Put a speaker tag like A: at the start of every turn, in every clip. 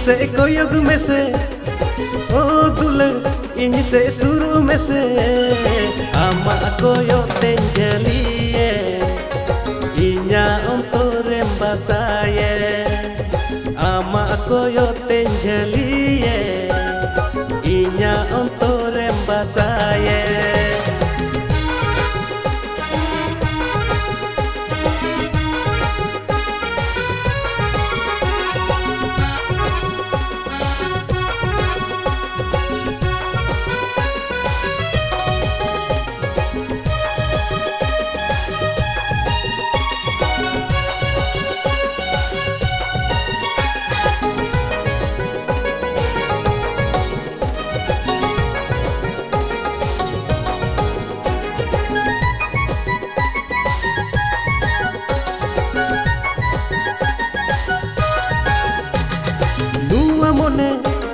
A: से कोयोग में से ओ दुलर इन से शुरू में से आमा कोयो तेंजलिए इnya ontorem basaye ama koyo tenjaliye inya ontorem basaye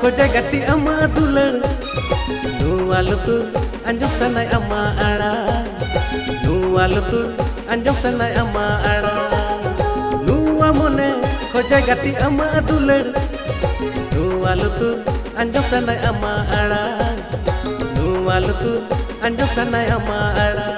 A: Koja gati ama dular nuwa lutur anjum sanai ama ara nuwa lutur anjum sanai ama ara nuwa mone koja gati ama dular nuwa lutur anjum sanai ama ara nuwa lutur anjum sanai ama ara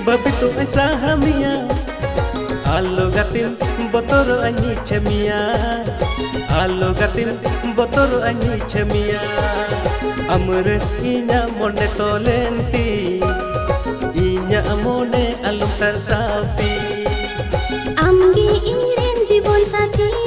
A: Babitu ansahamia Allo gatim botoro anyi chemia Allo gatim botoro anyi chemia Amre inya mone tolenti Inya amone alum tarsapi
B: Amgi iren jibon sathi